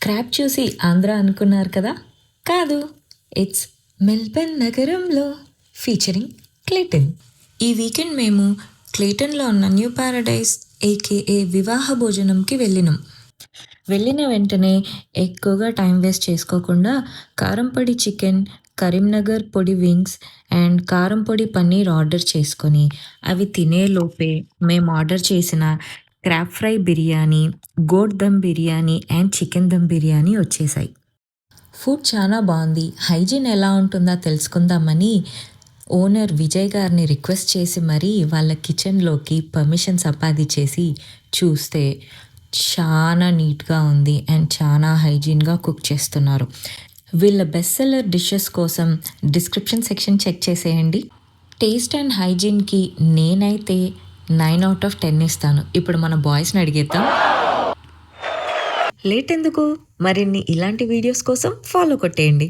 Crab చూసి ఆంధ్ర అనుకున్నారు కదా? కాదు, ఇట్స్ మెల్బర్న్ నగరంలో ఫీచరింగ్ క్లేటన్. ఈ వీకెండ్ మేము క్లేటన్లో ఉన్న న్యూ ప్యారడైజ్ ఏకేఏ వివాహ భోజనంకి వెళ్ళిన వెంటనే ఎక్కువగా టైం వేస్ట్ చేసుకోకుండా కారంపొడి చికెన్, కరీంనగర్ పొడి వింగ్స్ అండ్ కారం పొడి పన్నీర్ ఆర్డర్ చేసుకొని అవి తినేలోపే మేము ఆర్డర్ చేసిన crab fry biryani, goat dum biryani and chicken dum biryani వచ్చేసాయి. ఫుడ్ చాలా బాగుంది. హైజీన్ ఎలా ఉంటుందో తెలుసుకుందామని ఓనర్ విజయ్ గారిని రిక్వెస్ట్ చేసి మరీ వాళ్ళ కిచెన్లోకి పర్మిషన్ సంపాదించేసి చూస్తే చాలా నీట్గా ఉంది అండ్ చాలా హైజీన్గా కుక్ చేస్తున్నారు. వీళ్ళ బెస్ట్ సెల్లర్ డిషెస్ కోసం డిస్క్రిప్షన్ సెక్షన్ చెక్ చేసేయండి. టేస్ట్ అండ్ హైజీన్కి నేనైతే 9/10 ఇస్తాను. ఇప్పుడు మన బాయ్స్ని అడిగేద్దాం. లేట్ ఎందుకు? మరిన్ని ఇలాంటి వీడియోస్ కోసం ఫాలో కొట్టేయండి.